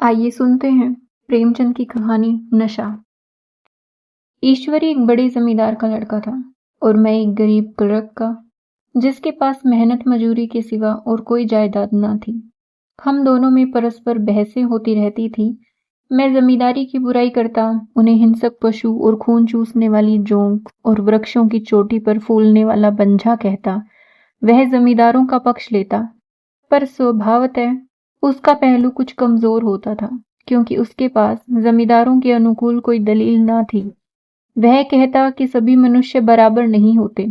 आइए सुनते हैं प्रेमचंद की कहानी नशा। ईश्वरी एक बड़े जमींदार का लड़का था और मैं एक गरीब क्लर्क का, जिसके पास मेहनत मजूरी के सिवा और कोई जायदाद न थी। हम दोनों में परस्पर बहसें होती रहती थी। मैं जमींदारी की बुराई करता, उन्हें हिंसक पशु और खून चूसने वाली जोंक और वृक्षों की चोटी पर फूलने वाला बंझा कहता। वह जमींदारों का पक्ष लेता, पर स्वभावतः उसका पहलू कुछ कमजोर होता था, क्योंकि उसके पास जमींदारों के अनुकूल कोई दलील न थी। वह कहता कि सभी मनुष्य बराबर नहीं होते,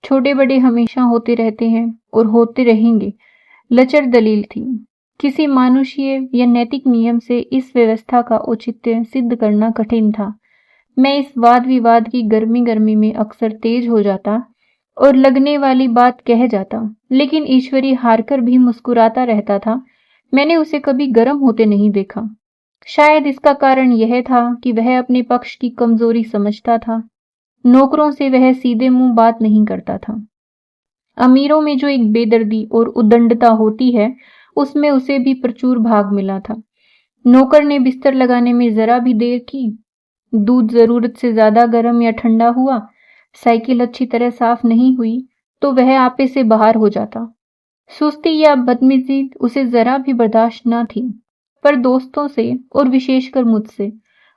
छोटे बड़े हमेशा होते रहते हैं और होते रहेंगे। लचर दलील थी। किसी मानुषीय या नैतिक नियम से इस व्यवस्था का औचित्य सिद्ध करना कठिन था। मैं इस वाद विवाद की गर्मी गर्मी में अक्सर तेज हो जाता और लगने वाली बात कह जाता, लेकिन ईश्वरी हारकर भी मुस्कुराता रहता था। मैंने उसे कभी गर्म होते नहीं देखा। शायद इसका कारण यह था कि वह अपने पक्ष की कमजोरी समझता था। नौकरों से वह सीधे मुंह बात नहीं करता था। अमीरों में जो एक बेदर्दी और उद्दंडता होती है, उसमें उसे भी प्रचुर भाग मिला था। नौकर ने बिस्तर लगाने में जरा भी देर की, दूध जरूरत से ज्यादा गर्म या ठंडा हुआ, साइकिल अच्छी तरह साफ नहीं हुई, तो वह आपे से बाहर हो जाता। सुस्ती या बदमिजी उसे जरा भी बर्दाश्त न थी, पर दोस्तों से और विशेषकर मुझसे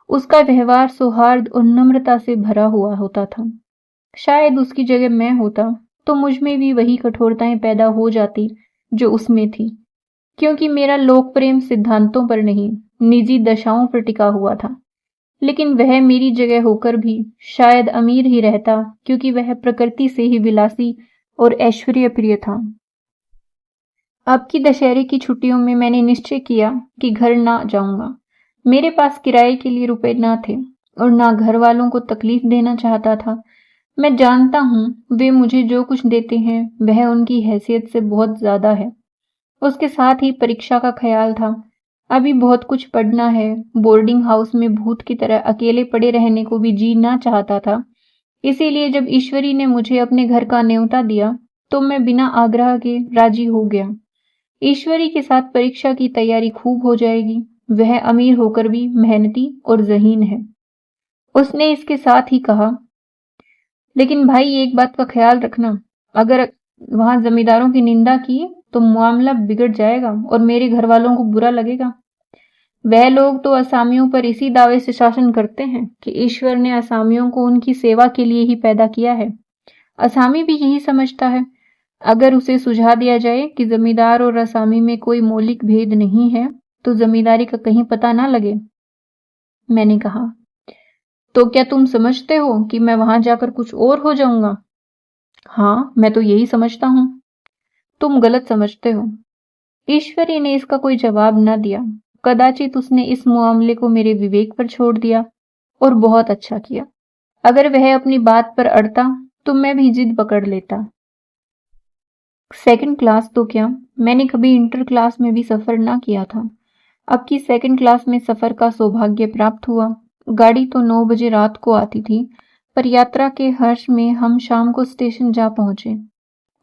उसका व्यवहार सौहार्द और नम्रता से भरा हुआ होता था। शायद उसकी जगह मैं होता तो मुझ में भी वही कठोरताएं पैदा हो जाती जो उसमें थी, क्योंकि मेरा लोक प्रेम सिद्धांतों पर नहीं, निजी दशाओं पर टिका हुआ था। लेकिन वह मेरी जगह होकर भी शायद अमीर ही रहता, क्योंकि वह प्रकृति से ही विलासी और ऐश्वर्य प्रिय था। अब की दशहरे की छुट्टियों में मैंने निश्चय किया कि घर ना जाऊंगा। मेरे पास किराए के लिए रुपए ना थे और ना घर वालों को तकलीफ देना चाहता था। मैं जानता हूँ वे मुझे जो कुछ देते हैं वह उनकी हैसियत से बहुत ज्यादा है। उसके साथ ही परीक्षा का ख्याल था। अभी बहुत कुछ पढ़ना है। बोर्डिंग हाउस में भूत की तरह अकेले पड़े रहने को भी जी ना चाहता था। इसीलिए जब ईश्वरी ने मुझे अपने घर का न्योता दिया तो मैं बिना आग्रह के राजी हो गया। ईश्वरी के साथ परीक्षा की तैयारी खूब हो जाएगी। वह अमीर होकर भी मेहनती और ज़हीन है। उसने इसके साथ ही कहा, लेकिन भाई एक बात का ख्याल रखना, अगर वहां जमींदारों की निंदा की तो मामला बिगड़ जाएगा और मेरे घर वालों को बुरा लगेगा। वह लोग तो असामियों पर इसी दावे से शासन करते हैं कि ईश्वर ने असामियों को उनकी सेवा के लिए ही पैदा किया है। असामी भी यही समझता है। अगर उसे सुझा दिया जाए कि जमींदार और असामी में कोई मौलिक भेद नहीं है, तो जमींदारी का कहीं पता ना लगे। मैंने कहा, तो क्या तुम समझते हो कि मैं वहां जाकर कुछ और हो जाऊंगा? हाँ, मैं तो यही समझता हूं। तुम गलत समझते हो। ईश्वरी ने इसका कोई जवाब न दिया। कदाचित उसने इस मामले को मेरे विवेक पर छोड़ दिया, और बहुत अच्छा किया। अगर वह अपनी बात पर अड़ता तो मैं भी जिद पकड़ लेता। सेकंड क्लास तो क्या, मैंने कभी इंटर क्लास में भी सफर ना किया था। अब की सेकंड क्लास में सफर का सौभाग्य प्राप्त हुआ। गाड़ी तो 9 बजे रात को आती थी, पर यात्रा के हर्ष में हम शाम को स्टेशन जा पहुंचे।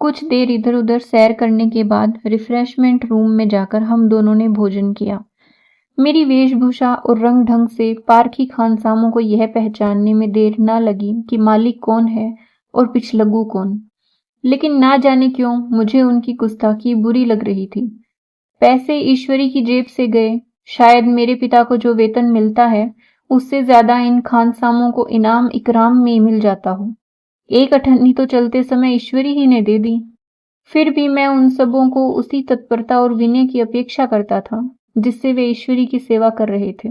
कुछ देर इधर उधर सैर करने के बाद रिफ्रेशमेंट रूम में जाकर हम दोनों ने भोजन किया। मेरी वेशभूषा और रंग ढंग से पारखी खानसामों को यह पहचानने में देर न लगी कि मालिक कौन है और पिछलग्गू कौन। लेकिन ना जाने क्यों मुझे उनकी गुस्ताखी बुरी लग रही थी। पैसे ईश्वरी की जेब से गए। शायद मेरे पिता को जो वेतन मिलता है उससे ज्यादा इन खानसामों को इनाम इकराम में मिल जाता हो। एक अठन्नी तो चलते समय ईश्वरी ही ने दे दी। फिर भी मैं उन सबों को उसी तत्परता और विनय की अपेक्षा करता था जिससे वे ईश्वरी की सेवा कर रहे थे।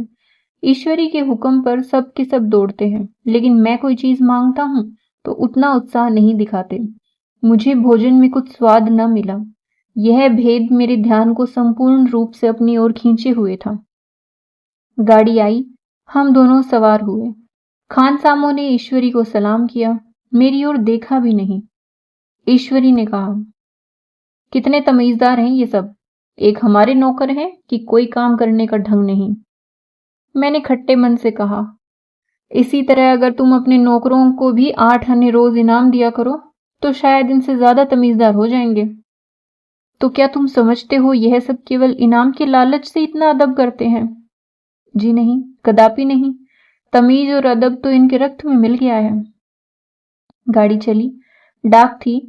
ईश्वरी के हुक्म पर सब के सब दौड़ते हैं, लेकिन मैं कोई चीज मांगता हूं तो उतना उत्साह नहीं दिखाते। मुझे भोजन में कुछ स्वाद न मिला। यह भेद मेरे ध्यान को संपूर्ण रूप से अपनी ओर खींचे हुए था। गाड़ी आई, हम दोनों सवार हुए। खानसामों ने ईश्वरी को सलाम किया, मेरी ओर देखा भी नहीं। ईश्वरी ने कहा, कितने तमीजदार हैं ये सब। एक हमारे नौकर हैं कि कोई काम करने का ढंग नहीं। मैंने खट्टे मन से कहा, इसी तरह अगर तुम अपने नौकरों को भी 8 आने रोज इनाम दिया करो तो शायद इनसे ज्यादा तमीजदार हो जाएंगे। तो क्या तुम समझते हो यह सब केवल इनाम के लालच से इतना अदब करते हैं? जी नहीं, कदापि नहीं। तमीज और अदब तो इनके रक्त में मिल गया है। गाड़ी चली। डाक थी।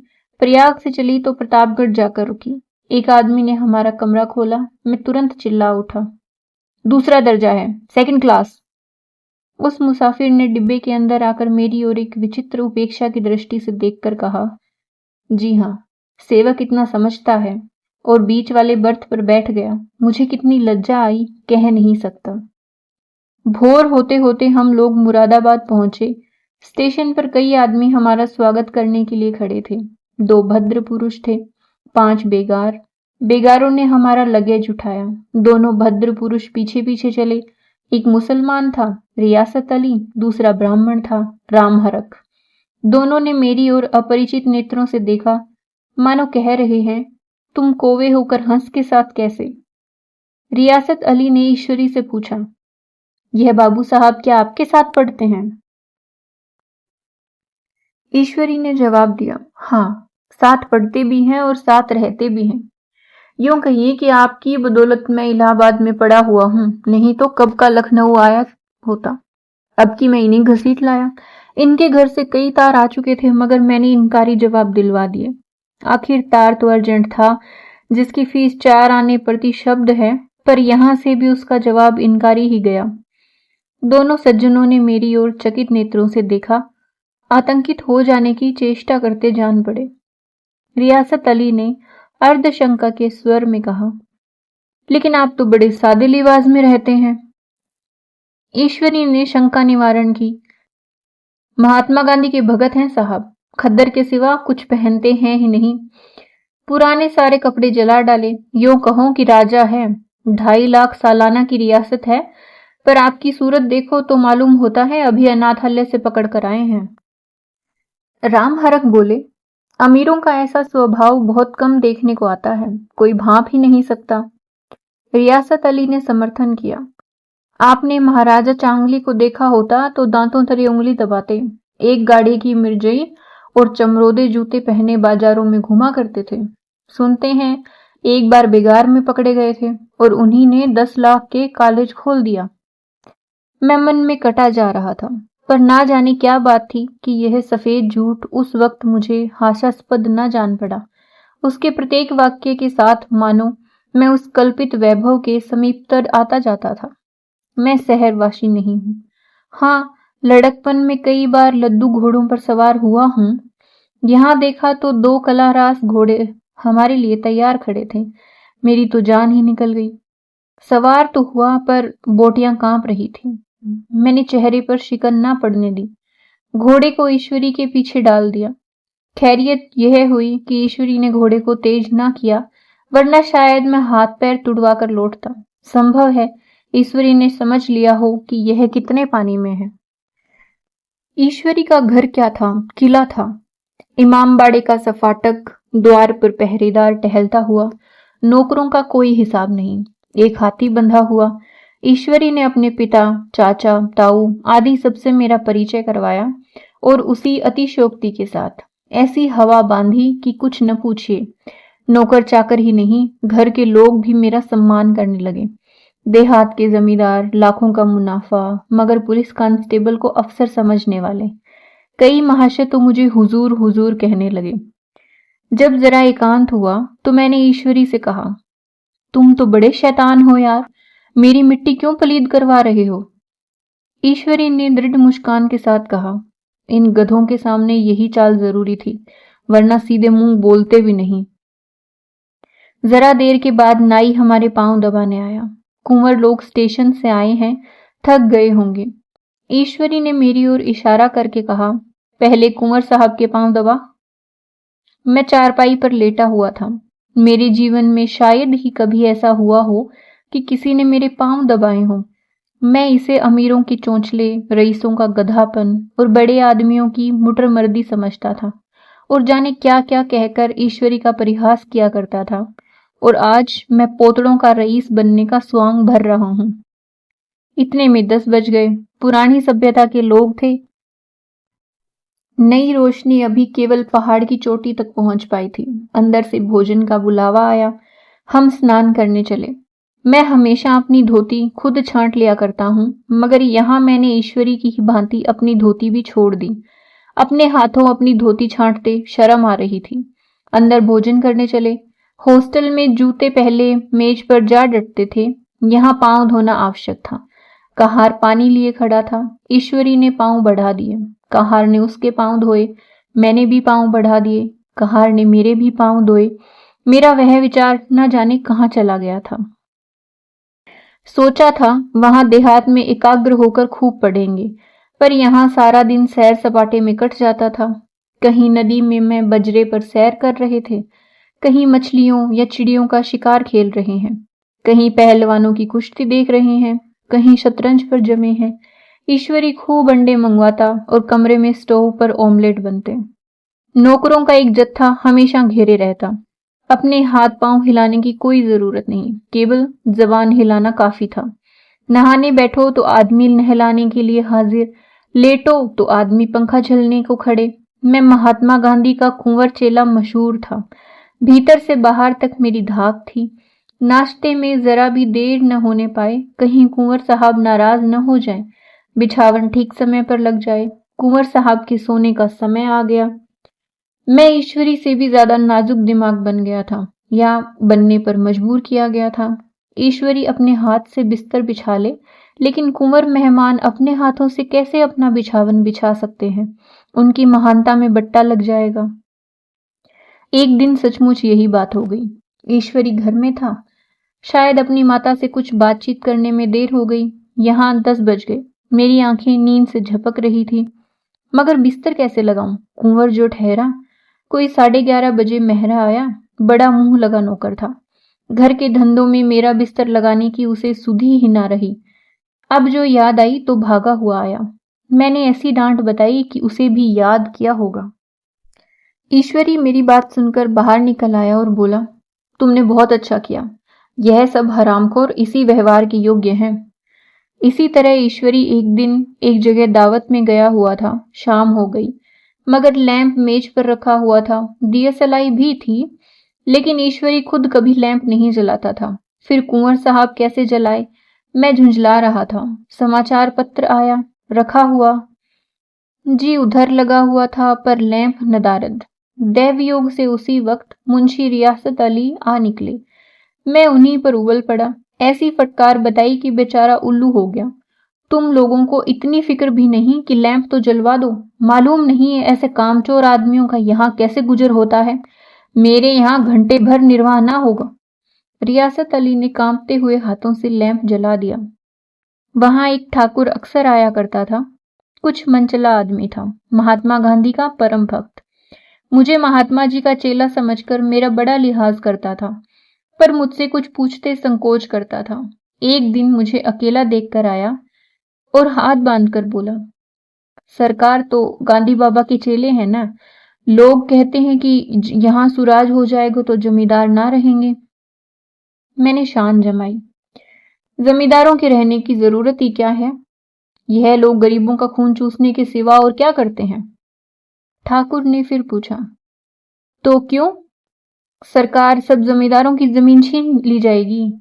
प्रयाग से चली तो प्रतापगढ़ जाकर रुकी। एक आदमी ने हमारा कमरा खोला। मैं तुरंत चिल्ला उठा, दूसरा दर्जा है, सेकंड क्लास। उस मुसाफिर ने डिब्बे के अंदर आकर मेरी ओर एक विचित्र उपेक्षा की दृष्टि से देखकर कहा, जी हाँ, सेवक इतना समझता है, और बीच वाले बर्थ पर बैठ गया। मुझे कितनी लज्जा आई, कह नहीं सकता। भोर होते होते हम लोग मुरादाबाद पहुंचे। स्टेशन पर कई आदमी हमारा स्वागत करने के लिए खड़े थे। 2 भद्र पुरुष थे, 5 बेगार। बेगारों ने हमारा लगेज उठाया। दोनों भद्र पुरुष पीछे पीछे चले। एक मुसलमान था, रियासत अली, दूसरा ब्राह्मण था, राम हरक। दोनों ने मेरी ओर अपरिचित नेत्रों से देखा, मानो कह रहे हैं, तुम कोवे होकर हंस के साथ कैसे? रियासत अली ने ईश्वरी से पूछा, यह बाबू साहब क्या आपके साथ पढ़ते हैं? ईश्वरी ने जवाब दिया, हाँ, साथ पढ़ते भी हैं और साथ रहते भी हैं। यूं कहिए कि आपकी बदौलत मैं इलाहाबाद में पड़ा हुआ हूं, नहीं तो कब का लखनऊ आया होता। अब की मैं इन्हीं घसीट लाया। इनके घर से कई तार आ चुके थे, मगर मैंने इनकारी जवाब दिलवा दिए। आखिर तार तो अर्जेंट था, जिसकी फीस 4 आने प्रति शब्द है, पर यहां से भी उसका जवाब इनकारी ही गया। दोनों सज्जनों ने मेरी ओर चकित नेत्रों से देखा, आतंकित हो जाने की चेष्टा करते जान पड़े। रियासत अली ने अर्धशंका के स्वर में कहा, लेकिन आप तो बड़े सादे लिबास में रहते हैं। ईश्वरी ने शंका निवारण की, महात्मा गांधी के भगत हैं साहब, खद्दर के सिवा कुछ पहनते हैं ही नहीं। पुराने सारे कपड़े जला डाले। यूं कहो कि राजा है। 2.5 लाख सालाना की रियासत है, पर आपकी सूरत देखो तो मालूम होता है अभी अनाथालय से पकड़ कर आए हैं। राम हरक बोले, अमीरों का ऐसा स्वभाव बहुत कम देखने को आता है, कोई भांप ही नहीं सकता। रियासत अली ने समर्थन किया, आपने महाराजा चांगली को देखा होता तो दांतों तले उंगली दबाते। एक गाड़ी की मिर्जई और चमरोदे जूते पहने बाजारों में घुमा करते थे। सुनते हैं एक बार बिगार में पकड़े गए थे और उन्हीं ने 10 लाख के कॉलेज खोल दिया। मैं मन में कटा जा रहा था, पर ना जाने क्या बात थी कि यह सफेद झूठ उस वक्त मुझे हास्यास्पद न जान पड़ा। उसके प्रत्येक वाक्य के साथ मानो मैं उस कल्पित वैभव के समीपतर आता जाता था। मैं शहरवासी नहीं हूँ। हाँ, लड़कपन में कई बार लद्दू घोड़ों पर सवार हुआ हूँ। यहाँ देखा तो 2 कलारास घोड़े हमारे लिए तैयार खड़े थे। मेरी तो जान ही निकल गई। सवार तो हुआ, पर बोटियां कांप रही थी। मैंने चेहरे पर शिकन ना पड़ने दी। घोड़े को ईश्वरी के पीछे डाल दिया। खैरियत यह हुई कि ईश्वरी ने घोड़े को तेज ना किया, वरना शायद मैं हाथ पैर तुड़वा कर लौटता। संभव है ईश्वरी ने समझ लिया हो कि यह कितने पानी में है। ईश्वरी का घर क्या था, किला था। इमामबाड़े का सफाटक, द्वार पर पहरेदार टहलता हुआ, नौकरों का कोई हिसाब नहीं। एक हाथी बंधा हुआ। ईश्वरी ने अपने पिता, चाचा, ताऊ आदि सबसे मेरा परिचय करवाया, और उसी अतिशयोक्ति के साथ ऐसी हवा बांधी कि कुछ न पूछिए। नौकर चाकर ही नहीं, घर के लोग भी मेरा सम्मान करने लगे। देहात के जमींदार, लाखों का मुनाफा, मगर पुलिस कांस्टेबल को अफसर समझने वाले। कई महाशय तो मुझे हुजूर हुजूर कहने लगे। जब जरा एकांत हुआ तो मैंने ईश्वरी से कहा, तुम तो बड़े शैतान हो यार, मेरी मिट्टी क्यों पलीद करवा रहे हो? ईश्वरी ने दृढ़ मुस्कान के साथ कहा, इन गधों के सामने यही चाल जरूरी थी, वरना सीधे मुंह बोलते भी नहीं। जरा देर के बाद नाई हमारे पांव दबाने आया। कुंवर लोग स्टेशन से आए हैं, थक गए होंगे। ईश्वरी ने मेरी ओर इशारा करके कहा, पहले कुंवर साहब के पांव दबा। मैं चारपाई पर लेटा हुआ था। मेरे जीवन में शायद ही कभी ऐसा हुआ हो कि किसी ने मेरे पांव दबाए हों। मैं इसे अमीरों की चोंचले, रईसों का गधापन और बड़े आदमियों की मुटरमर्दी समझता था, और जाने क्या क्या कहकर ईश्वरी का परिहास किया करता था। और आज मैं पोतड़ों का रईस बनने का स्वांग भर रहा हूं। इतने में 10 बज गए। पुरानी सभ्यता के लोग थे। नई रोशनी अभी केवल पहाड़ की चोटी तक पहुंच पाई थी। अंदर से भोजन का बुलावा आया। हम स्नान करने चले। मैं हमेशा अपनी धोती खुद छांट लिया करता हूँ, मगर यहाँ मैंने ईश्वरी की ही भांति अपनी धोती भी छोड़ दी। अपने हाथों अपनी धोती छांटते शर्म आ रही थी। अंदर भोजन करने चले। हॉस्टल में जूते पहले मेज पर जा डटते थे, यहाँ पांव धोना आवश्यक था। कहार पानी लिए खड़ा था। ईश्वरी ने पांव बढ़ा दिए। कहार ने उसके पांव धोए। मैंने भी पांव बढ़ा दिए। कहार ने मेरे भी पांव धोए। मेरा वह विचार न जाने कहाँ चला गया था। सोचा था वहां देहात में एकाग्र होकर खूब पढ़ेंगे, पर यहाँ सारा दिन सैर सपाटे में कट जाता था। कहीं नदी में मैं बजरे पर सैर कर रहे थे, कहीं मछलियों या चिड़ियों का शिकार खेल रहे हैं, कहीं पहलवानों की कुश्ती देख रहे हैं, कहीं शतरंज पर जमे हैं। ईश्वरी खूब अंडे मंगवाता और कमरे में स्टोव पर ऑमलेट बनते। नौकरों का एक जत्था हमेशा घेरे रहता। अपने हाथ पांव हिलाने की कोई जरूरत नहीं, केवल जबान हिलाना काफी था। नहाने बैठो तो आदमी नहलाने के लिए हाजिर, लेटो तो आदमी पंखा झलने को खड़े। मैं महात्मा गांधी का कुंवर चेला मशहूर था। भीतर से बाहर तक मेरी धाक थी। नाश्ते में जरा भी देर न होने पाए, कहीं कुंवर साहब नाराज न हो जाए। बिछावन ठीक समय पर लग जाए। कुंवर साहब के सोने का समय आ गया। मैं ईश्वरी से भी ज्यादा नाजुक दिमाग बन गया था, या बनने पर मजबूर किया गया था। ईश्वरी अपने हाथ से बिस्तर बिछा ले, लेकिन कुंवर मेहमान अपने हाथों से कैसे अपना बिछावन बिछा सकते हैं? उनकी महानता में बट्टा लग जाएगा। एक दिन सचमुच यही बात हो गई। ईश्वरी घर में था। शायद अपनी माता से कुछ बातचीत करने में देर हो गई। यहाँ 10 बज गए। मेरी आंखें नींद से झपक रही थी, मगर बिस्तर कैसे लगाऊं? कुंवर जो ठहरा। कोई 11:30 बजे मेहरा आया। बड़ा मुंह लगा नौकर था। घर के धंधों में मेरा बिस्तर लगाने की उसे सुधि ही ना रही। अब जो याद आई तो भागा हुआ आया। मैंने ऐसी डांट बताई कि उसे भी याद किया होगा। ईश्वरी मेरी बात सुनकर बाहर निकल आया और बोला, तुमने बहुत अच्छा किया। यह सब हरामखोर इसी व्यवहार के योग्य हैं। इसी तरह ईश्वरी एक दिन एक जगह दावत में गया हुआ था। शाम हो गई, मगर लैंप मेज पर रखा हुआ था। दियसलाई भी थी, लेकिन ईश्वरी खुद कभी लैंप नहीं जलाता था। फिर कुंवर साहब कैसे जलाए? मैं झुंझला रहा था। समाचार पत्र आया, रखा हुआ जी उधर लगा हुआ था, पर लैंप नदारद। दैवयोग से उसी वक्त मुंशी रियासत अली आ निकले। मैं उन्हीं पर उबल पड़ा। ऐसी फटकार बताई कि बेचारा उल्लू हो गया। तुम लोगों को इतनी फिक्र भी नहीं कि लैंप तो जलवा दो? मालूम नहीं है ऐसे कामचोर आदमियों का यहाँ कैसे गुजर होता है। मेरे यहाँ घंटे भर निर्वाह ना होगा। रियासत अली ने कांपते हुए हाथों से लैंप जला दिया। वहां एक ठाकुर अक्सर आया करता था। कुछ मनचला आदमी था, महात्मा गांधी का परम भक्त। मुझे महात्मा जी का चेला समझकर मेरा बड़ा लिहाज करता था, पर मुझसे कुछ पूछते संकोच करता था। एक दिन मुझे अकेला देखकर आया और हाथ बांधकर बोला, सरकार तो गांधी बाबा के चेले हैं ना। लोग कहते हैं कि यहाँ सुराज हो जाएगा तो जमींदार ना रहेंगे। मैंने शान जमाई, जमींदारों के रहने की जरूरत ही क्या है? यह लोग गरीबों का खून चूसने के सिवा और क्या करते हैं? ठाकुर ने फिर पूछा, तो क्यों? सरकार सब जमींदारों की जमीन छीन ली जाएगी?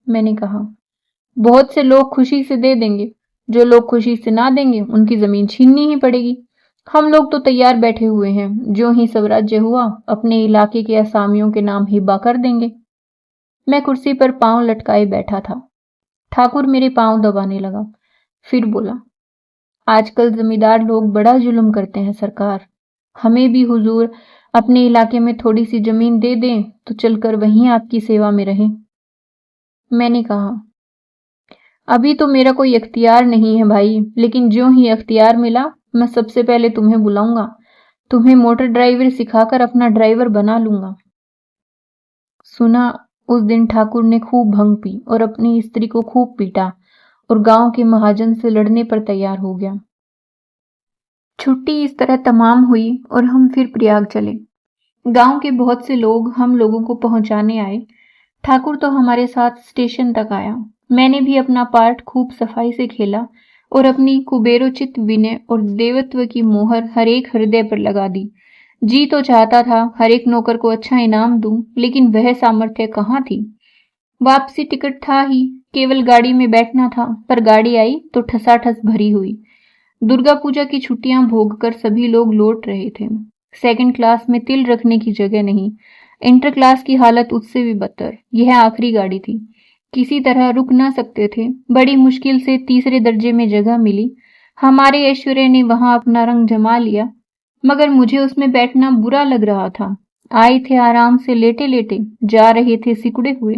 मैंने कहा, बहुत से लोग खुशी से दे देंगे, जो लोग खुशी से ना देंगे उनकी जमीन छीननी ही पड़ेगी। हम लोग तो तैयार बैठे हुए हैं, जो ही स्वराज्य हुआ अपने इलाके के असामियों के नाम हिब्बा कर देंगे। मैं कुर्सी पर पांव लटकाए बैठा था। ठाकुर मेरे पांव दबाने लगा, फिर बोला, आजकल जमींदार लोग बड़ा जुल्म करते हैं सरकार। हमें भी हुजूर अपने इलाके में थोड़ी सी जमीन दे दें तो चलकर वहीं आपकी सेवा में रहें। मैंने कहा, अभी तो मेरा कोई अख्तियार नहीं है भाई, लेकिन ज्यों ही अख्तियार मिला मैं सबसे पहले तुम्हें बुलाऊंगा। तुम्हें मोटर ड्राइवर सिखाकर अपना ड्राइवर बना लूंगा। सुना, उस दिन ठाकुर ने खूब भंग पी और अपनी स्त्री को खूब पीटा और गांव के महाजन से लड़ने पर तैयार हो गया। छुट्टी इस तरह तमाम हुई और हम फिर प्रयाग चले। गांव के बहुत से लोग हम लोगों को पहुंचाने आए। ठाकुर तो हमारे साथ स्टेशन तक आया। मैंने भी अपना पार्ट खूब सफाई से खेला और अपनी कुबेरोचित विनय और देवत्व की मोहर हर एक हृदय पर लगा दी। जी तो चाहता था हर एक नौकर को अच्छा इनाम दूं, लेकिन वह सामर्थ्य कहाँ थी। वापसी टिकट था ही, केवल गाड़ी में बैठना था, पर गाड़ी आई तो ठसाठस भरी हुई। दुर्गा पूजा की छुट्टियां भोगकर सभी लोग लौट रहे थे। सेकंड क्लास में तिल रखने की जगह नहीं। इंटर क्लास की हालत उससे भी बदतर। यह आखिरी गाड़ी थी, किसी तरह रुक ना सकते थे। बड़ी मुश्किल से तीसरे दर्जे में जगह मिली। हमारे ऐश्वर्य ने वहां अपना रंग जमा लिया, मगर मुझे उसमें बैठना बुरा लग रहा था। आए थे आराम से लेटे लेटे, जा रहे थे सिकुड़े हुए।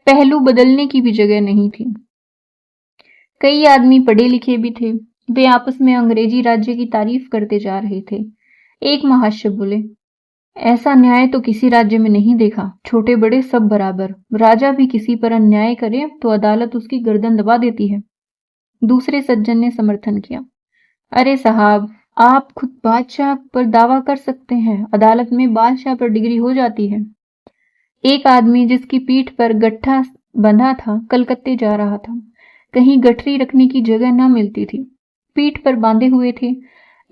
पहलू बदलने की भी जगह नहीं थी। कई आदमी पढ़े लिखे भी थे। वे आपस में अंग्रेजी राज्य की तारीफ करते जा रहे थे। एक महाशय बोले, ऐसा न्याय तो किसी राज्य में नहीं देखा। छोटे बड़े सब बराबर। राजा भी किसी पर अन्याय करे तो अदालत उसकी गर्दन दबा देती है। दूसरे सज्जन ने समर्थन किया, अरे साहब, आप खुद बादशाह पर दावा कर सकते हैं, अदालत में बादशाह पर डिग्री हो जाती है। एक आदमी जिसकी पीठ पर गट्ठा बंधा था, कलकत्ते जा रहा था। कहीं गठरी रखने की जगह न मिलती थी। पीठ पर बांधे हुए थे।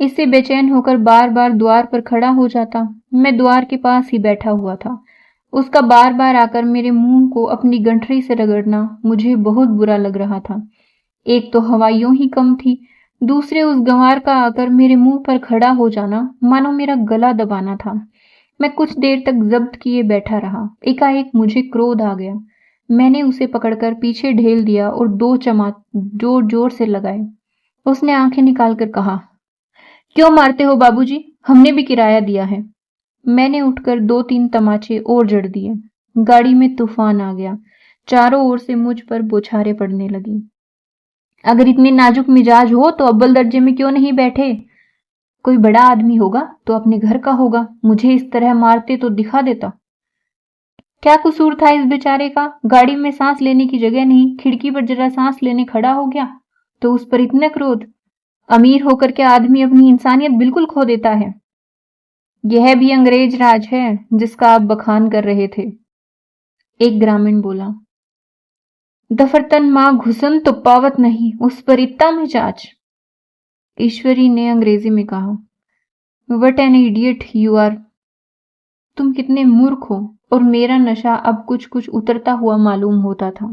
इससे बेचैन होकर बार बार द्वार पर खड़ा हो जाता। मैं द्वार के पास ही बैठा हुआ था। उसका बार बार आकर मेरे मुंह को अपनी गठरी से रगड़ना मुझे बहुत बुरा लग रहा था। एक तो हवा यूं ही कम थी, दूसरे उस गंवार का आकर मेरे मुंह पर खड़ा हो जाना मानो मेरा गला दबाना था। मैं कुछ देर तक जब्त किए बैठा रहा। एकाएक मुझे क्रोध आ गया। मैंने उसे पकड़कर पीछे ढेल दिया और 2 चमाट जोर जोर से लगाए। उसने आंखें निकालकर कहा, क्यों मारते हो बाबूजी? हमने भी किराया दिया है। मैंने उठकर 2-3 तमाचे और जड़ दिए। गाड़ी में तूफान आ गया। चारों ओर से मुझ पर बौछारें पड़ने लगी। अगर इतने नाजुक मिजाज हो तो अव्वल दर्जे में क्यों नहीं बैठे? कोई बड़ा आदमी होगा तो अपने घर का होगा। मुझे इस तरह मारते तो दिखा देता। क्या कसूर था इस बेचारे का? गाड़ी में सांस लेने की जगह नहीं, खिड़की पर जरा सांस लेने खड़ा हो गया तो उस पर इतना क्रोध। अमीर होकर के आदमी अपनी इंसानियत बिल्कुल खो देता है। यह भी अंग्रेज राज है जिसका आप बखान कर रहे थे। एक ग्रामीण बोला, दफरतन माँ घुसन तो पावत नहीं, उस पर इतना मिजाज। ईश्वरी ने अंग्रेजी में कहा, what an idiot you are. तुम कितने मूर्ख हो। और मेरा नशा अब कुछ कुछ उतरता हुआ मालूम होता था।